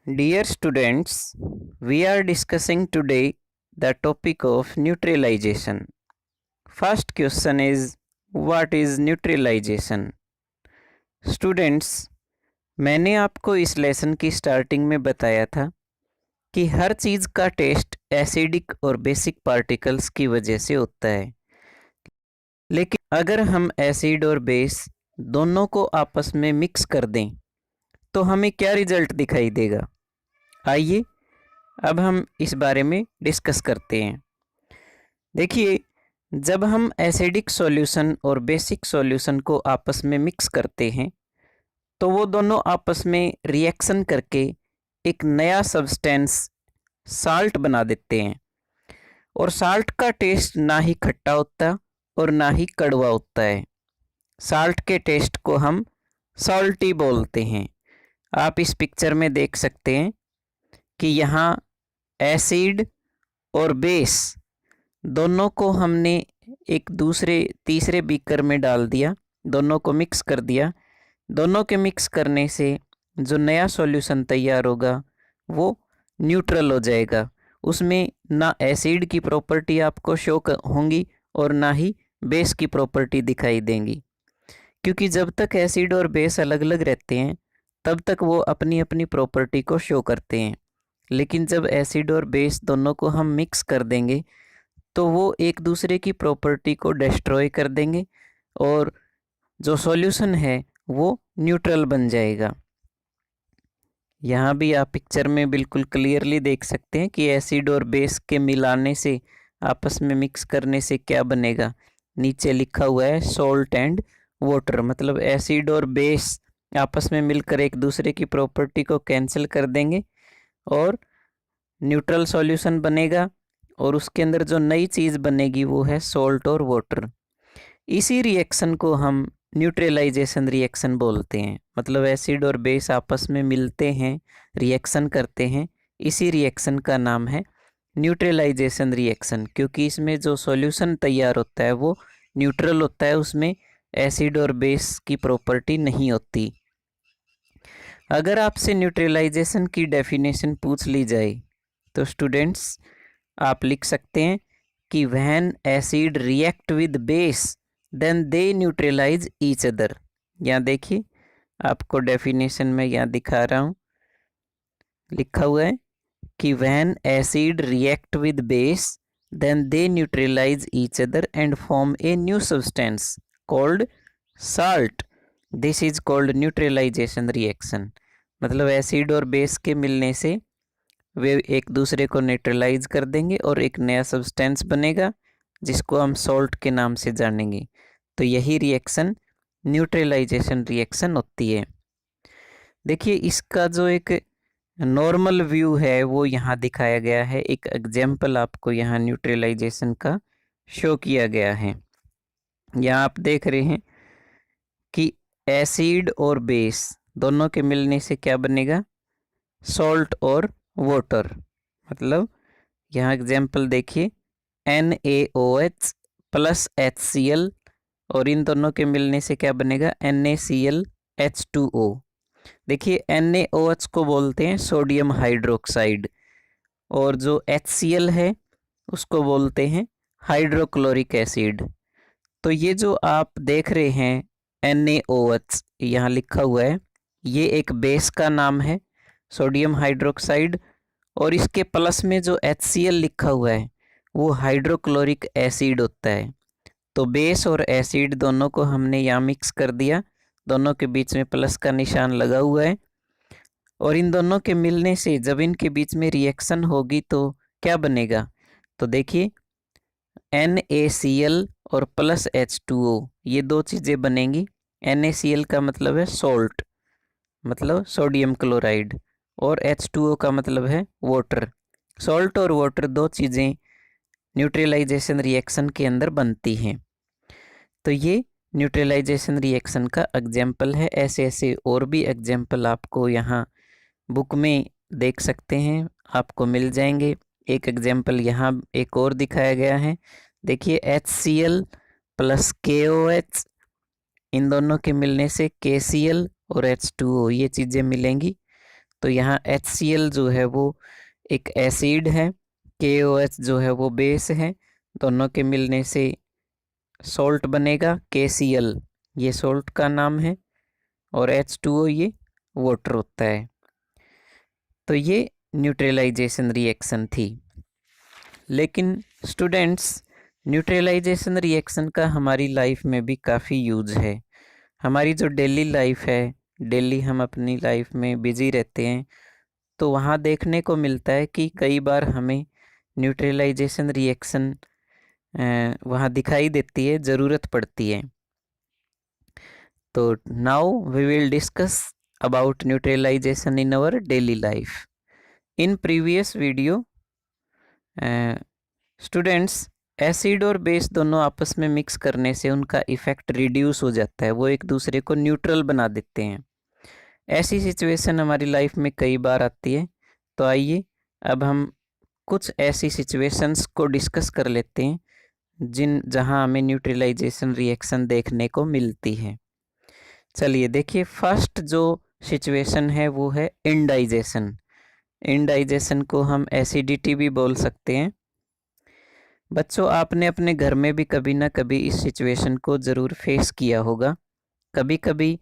Dear students, we are discussing today the topic of neutralization. First question is, what is neutralization? Students, मैंने आपको इस lesson की starting में बताया था कि हर चीज़ का टेस्ट एसिडिक और बेसिक पार्टिकल्स की वजह से होता है। लेकिन अगर हम एसिड और बेस दोनों को आपस में मिक्स कर दें तो हमें क्या रिजल्ट दिखाई देगा? आइए अब हम इस बारे में डिस्कस करते हैं। देखिए, जब हम एसिडिक सॉल्यूशन और बेसिक सॉल्यूशन को आपस में मिक्स करते हैं तो वो दोनों आपस में रिएक्शन करके एक नया सब्सटेंस साल्ट बना देते हैं। और साल्ट का टेस्ट ना ही खट्टा होता और ना ही कड़वा होता है। साल्ट के टेस्ट को हम सॉल्टी बोलते हैं। आप इस पिक्चर में देख सकते हैं कि यहाँ एसिड और बेस दोनों को हमने एक दूसरे तीसरे बीकर में डाल दिया, दोनों को मिक्स कर दिया। दोनों के मिक्स करने से जो नया सॉल्यूशन तैयार होगा वो न्यूट्रल हो जाएगा। उसमें ना एसिड की प्रॉपर्टी आपको शो होंगी और ना ही बेस की प्रॉपर्टी दिखाई देंगी, क्योंकि जब तक एसिड और बेस अलग अलग रहते हैं तब तक वो अपनी अपनी प्रॉपर्टी को शो करते हैं। लेकिन जब एसिड और बेस दोनों को हम मिक्स कर देंगे तो वो एक दूसरे की प्रॉपर्टी को डिस्ट्रॉय कर देंगे और जो सॉल्यूशन है वो न्यूट्रल बन जाएगा। यहाँ भी आप पिक्चर में बिल्कुल क्लियरली देख सकते हैं कि एसिड और बेस के मिलाने से, आपस में मिक्स करने से क्या बनेगा। नीचे लिखा हुआ है सॉल्ट एंड वाटर, मतलब एसिड और बेस आपस में मिलकर एक दूसरे की प्रॉपर्टी को कैंसिल कर देंगे और न्यूट्रल सॉल्यूशन बनेगा और उसके अंदर जो नई चीज़ बनेगी वो है सॉल्ट और वाटर। इसी रिएक्शन को हम न्यूट्रलाइजेशन रिएक्शन बोलते हैं। मतलब एसिड और बेस आपस में मिलते हैं, रिएक्शन करते हैं, इसी रिएक्शन का नाम है न्यूट्रलाइजेशन रिएक्शन, क्योंकि इसमें जो सॉल्यूशन तैयार होता है वो न्यूट्रल होता है, उसमें एसिड और बेस की प्रॉपर्टी नहीं होती। अगर आपसे न्यूट्रलाइजेशन की डेफिनेशन पूछ ली जाए तो स्टूडेंट्स आप लिख सकते हैं कि when acid react with base then they neutralise each other. यहाँ देखिए, आपको डेफिनेशन में यहाँ दिखा रहा हूँ, लिखा हुआ है कि when acid react with base then they neutralise each other and form a new substance called salt. This is called neutralisation reaction. मतलब एसिड और बेस के मिलने से वे एक दूसरे को न्यूट्रलाइज कर देंगे और एक नया सब्सटेंस बनेगा जिसको हम सॉल्ट के नाम से जानेंगे। तो यही रिएक्शन न्यूट्रलाइजेशन रिएक्शन होती है। देखिए, इसका जो एक नॉर्मल व्यू है वो यहाँ दिखाया गया है। एक एग्जाम्पल आपको यहाँ न्यूट्रलाइजेशन का शो किया गया है। यहाँ आप देख रहे हैं कि एसिड और बेस दोनों के मिलने से क्या बनेगा, सॉल्ट और वाटर। मतलब यहाँ एग्जाम्पल देखिए, NaOH प्लस HCl और इन दोनों के मिलने से क्या बनेगा, NaClH2O। देखिए, NaOH को बोलते हैं सोडियम हाइड्रोक्साइड और जो HCl है उसको बोलते हैं हाइड्रोक्लोरिक एसिड। तो ये जो आप देख रहे हैं NaOH यहाँ लिखा हुआ है, ये एक बेस का नाम है सोडियम हाइड्रोक्साइड, और इसके प्लस में जो HCl लिखा हुआ है वो हाइड्रोक्लोरिक एसिड होता है। तो बेस और एसिड दोनों को हमने यहाँ मिक्स कर दिया, दोनों के बीच में प्लस का निशान लगा हुआ है, और इन दोनों के मिलने से जब इनके बीच में रिएक्शन होगी तो क्या बनेगा, तो देखिए NaCl और प्लस H2O ये दो चीज़ें बनेंगी। NaCl का मतलब है सॉल्ट, मतलब सोडियम क्लोराइड, और H2O का मतलब है वाटर। सॉल्ट और वाटर दो चीज़ें न्यूट्रलाइजेशन रिएक्शन के अंदर बनती हैं। तो ये न्यूट्रलाइजेशन रिएक्शन का एग्जाम्पल है। ऐसे ऐसे और भी एग्जाम्पल आपको यहाँ बुक में देख सकते हैं, आपको मिल जाएंगे। एक एग्जाम्पल यहाँ एक और दिखाया गया है, देखिए HCl प्लस KOH, इन दोनों के मिलने से KCl और H2O ये चीज़ें मिलेंगी। तो यहाँ HCl जो है वो एक एसिड है, KOH जो है वो बेस है, दोनों के मिलने से सॉल्ट बनेगा KCl, ये सॉल्ट का नाम है, और H2O ये वाटर होता है। तो ये न्यूट्रलाइजेशन रिएक्शन थी। लेकिन स्टूडेंट्स, न्यूट्रलाइजेशन रिएक्शन का हमारी लाइफ में भी काफ़ी यूज है। हमारी जो डेली लाइफ है, डेली हम अपनी लाइफ में बिजी रहते हैं, तो वहाँ देखने को मिलता है कि कई बार हमें न्यूट्रलाइजेशन रिएक्शन वहाँ दिखाई देती है, ज़रूरत पड़ती है। तो now we will discuss about neutralisation in our daily life. In previous video students, acid और बेस दोनों आपस में मिक्स करने से उनका इफ़ेक्ट रिड्यूस हो जाता है, वो एक दूसरे को न्यूट्रल बना देते हैं। ऐसी सिचुएशन हमारी लाइफ में कई बार आती है। तो आइए अब हम कुछ ऐसी सिचुएशंस को डिस्कस कर लेते हैं जहां हमें न्यूट्रलाइजेशन रिएक्शन देखने को मिलती है। चलिए देखिए, फर्स्ट जो सिचुएशन है वो है इंडाइजेशन। इंडाइजेशन को हम एसिडिटी भी बोल सकते हैं। बच्चों, आपने अपने घर में भी कभी ना कभी इस सिचुएशन को ज़रूर फेस किया होगा। कभी कभी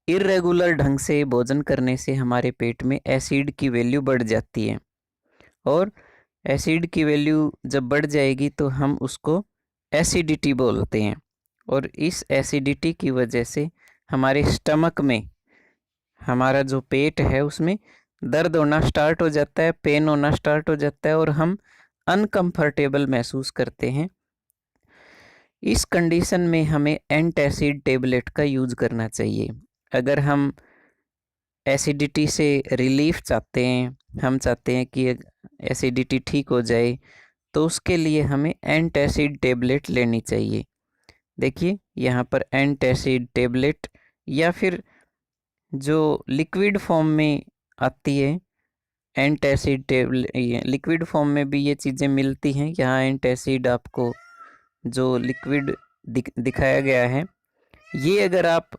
इर्रेगुलर ढंग से भोजन करने से हमारे पेट में एसिड की वैल्यू बढ़ जाती है, और एसिड की वैल्यू जब बढ़ जाएगी तो हम उसको एसिडिटी बोलते हैं। और इस एसिडिटी की वजह से हमारे स्टमक में, हमारा जो पेट है उसमें दर्द होना स्टार्ट हो जाता है, पेन होना स्टार्ट हो जाता है, और हम अनकंफर्टेबल महसूस करते हैं। इस कंडीशन में हमें एंटासिड टेबलेट का यूज़ करना चाहिए। अगर हम एसिडिटी से रिलीफ चाहते हैं, हम चाहते हैं कि एसिडिटी ठीक हो जाए, तो उसके लिए हमें एंटासिड टेबलेट लेनी चाहिए। देखिए यहाँ पर एंटासिड टेबलेट, या फिर जो लिक्विड फॉर्म में आती है एंटासिड टेबलेट, लिक्विड फॉर्म में भी ये चीज़ें मिलती हैं। यहाँ एंटासिड आपको जो लिक्विड दिखाया गया है, ये अगर आप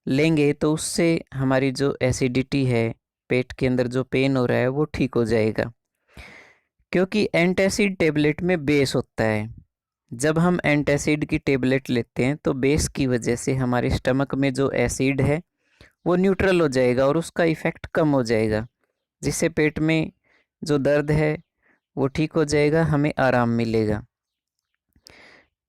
लेंगे तो उससे हमारी जो एसिडिटी है, पेट के अंदर जो पेन हो रहा है, वो ठीक हो जाएगा। क्योंकि एंटासिड टेबलेट में बेस होता है। जब हम एंटासिड की टेबलेट लेते हैं तो बेस की वजह से हमारे स्टमक में जो एसिड है वो न्यूट्रल हो जाएगा और उसका इफ़ेक्ट कम हो जाएगा, जिससे पेट में जो दर्द है वो ठीक हो जाएगा, हमें आराम मिलेगा।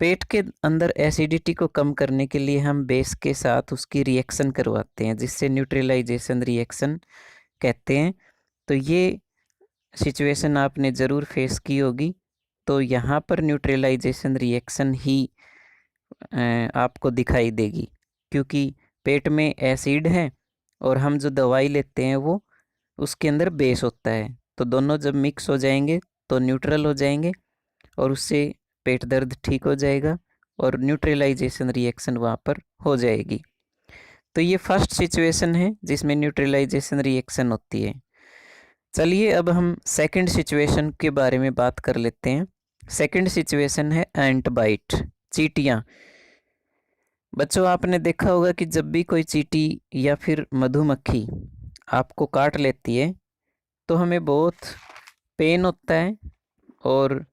पेट के अंदर एसिडिटी को कम करने के लिए हम बेस के साथ उसकी रिएक्शन करवाते हैं, जिससे न्यूट्रलाइजेशन रिएक्शन कहते हैं। तो ये सिचुएशन आपने ज़रूर फेस की होगी। तो यहाँ पर न्यूट्रलाइजेशन रिएक्शन ही आपको दिखाई देगी, क्योंकि पेट में एसिड है और हम जो दवाई लेते हैं वो उसके अंदर बेस होता है। तो दोनों जब मिक्स हो जाएंगे तो न्यूट्रल हो जाएंगे, और उससे पेट दर्द ठीक हो जाएगा और न्यूट्रलाइजेशन रिएक्शन वहाँ पर हो जाएगी। तो ये फर्स्ट सिचुएशन है जिसमें न्यूट्रलाइजेशन रिएक्शन होती है। चलिए अब हम सेकंड सिचुएशन के बारे में बात कर लेते हैं। सेकंड सिचुएशन है एंट बाइट, चींटियाँ। बच्चों, आपने देखा होगा कि जब भी कोई चींटी या फिर मधुमक्खी आपको काट लेती है तो हमें बहुत पेन होता है और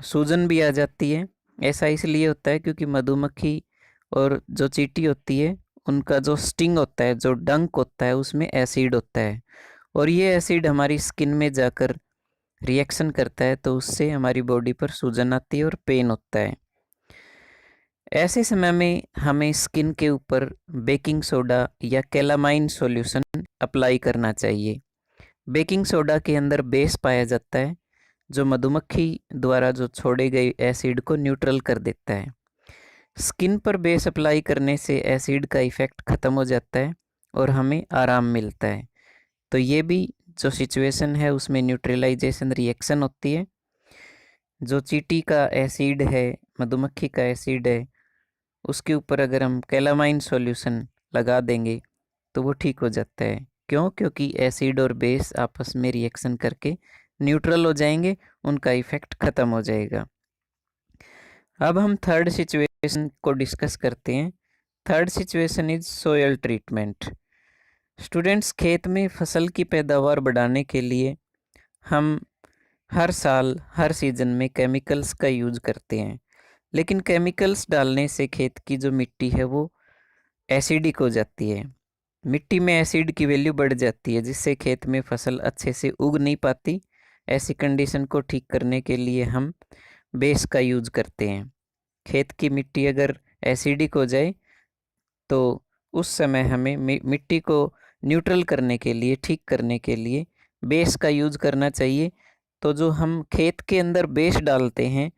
सूजन भी आ जाती है। ऐसा इसलिए होता है क्योंकि मधुमक्खी और जो चींटी होती है उनका जो स्टिंग होता है, जो डंक होता है, उसमें एसिड होता है, और ये एसिड हमारी स्किन में जाकर रिएक्शन करता है, तो उससे हमारी बॉडी पर सूजन आती है और पेन होता है। ऐसे समय में हमें स्किन के ऊपर बेकिंग सोडा या कैलामाइन सॉल्यूशन अप्लाई करना चाहिए। बेकिंग सोडा के अंदर बेस पाया जाता है, जो मधुमक्खी द्वारा जो छोड़े गए एसिड को न्यूट्रल कर देता है। स्किन पर बेस अप्लाई करने से एसिड का इफ़ेक्ट ख़त्म हो जाता है और हमें आराम मिलता है। तो ये भी जो सिचुएशन है उसमें न्यूट्रलाइजेशन रिएक्शन होती है। जो चींटी का एसिड है, मधुमक्खी का एसिड है, उसके ऊपर अगर हम कैलामाइन सॉल्यूशन लगा देंगे तो वो ठीक हो जाता है। क्यों? क्योंकि एसिड और बेस आपस में रिएक्शन करके न्यूट्रल हो जाएंगे, उनका इफ़ेक्ट ख़त्म हो जाएगा। अब हम थर्ड सिचुएशन को डिस्कस करते हैं। Third situation is soil treatment. Students, खेत में फसल की पैदावार बढ़ाने के लिए हम हर साल हर सीज़न में केमिकल्स का यूज़ करते हैं, लेकिन केमिकल्स डालने से खेत की जो मिट्टी है वो एसिडिक हो जाती है। मिट्टी में एसिड की वैल्यू बढ़ जाती है, जिससे खेत में फसल अच्छे से उग नहीं पाती। ऐसी कंडीशन को ठीक करने के लिए हम बेस का यूज़ करते हैं। खेत की मिट्टी अगर एसिडिक हो जाए तो उस समय हमें मिट्टी को न्यूट्रल करने के लिए, ठीक करने के लिए बेस का यूज़ करना चाहिए। तो जो हम खेत के अंदर बेस डालते हैं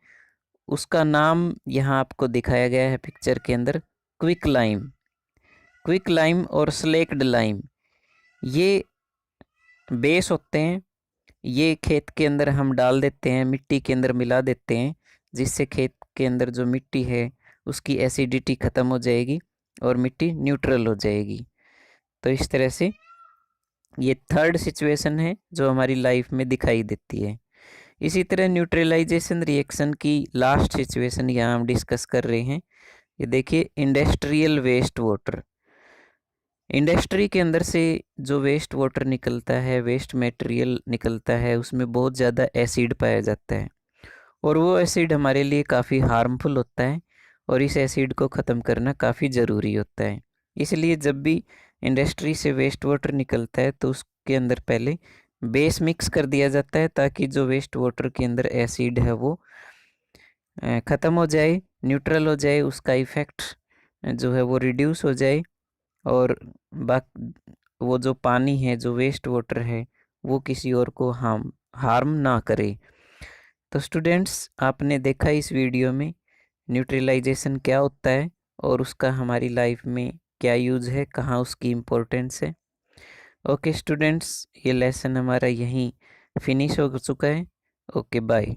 उसका नाम यहाँ आपको दिखाया गया है पिक्चर के अंदर, क्विक लाइम। क्विक लाइम और स्लेक्ड लाइम, ये बेस होते हैं। ये खेत के अंदर हम डाल देते हैं, मिट्टी के अंदर मिला देते हैं, जिससे खेत के अंदर जो मिट्टी है उसकी एसिडिटी ख़त्म हो जाएगी और मिट्टी न्यूट्रल हो जाएगी। तो इस तरह से ये थर्ड सिचुएशन है जो हमारी लाइफ में दिखाई देती है। इसी तरह न्यूट्रलाइजेशन रिएक्शन की लास्ट सिचुएशन यहाँ हम डिस्कस कर रहे हैं। ये देखिए, इंडस्ट्रियल वेस्ट वाटर। इंडस्ट्री के अंदर से जो वेस्ट वाटर निकलता है, वेस्ट मटेरियल निकलता है, उसमें बहुत ज़्यादा एसिड पाया जाता है और वो एसिड हमारे लिए काफ़ी हार्मफुल होता है और इस एसिड को ख़त्म करना काफ़ी ज़रूरी होता है। इसलिए जब भी इंडस्ट्री से वेस्ट वाटर निकलता है तो उसके अंदर पहले बेस मिक्स कर दिया जाता है, ताकि जो वेस्ट वाटर के अंदर एसिड है वो ख़त्म हो जाए, न्यूट्रल हो जाए, उसका इफ़ेक्ट जो है वो रिड्यूस हो जाए और वो जो पानी है, जो वेस्ट वाटर है, वो किसी और को हार्म ना करे। तो स्टूडेंट्स, आपने देखा इस वीडियो में न्यूट्रलाइजेशन क्या होता है और उसका हमारी लाइफ में क्या यूज़ है, कहाँ उसकी इम्पोर्टेंस है। ओके स्टूडेंट्स, ये लेसन हमारा यहीं फिनिश हो चुका है। Okay, bye.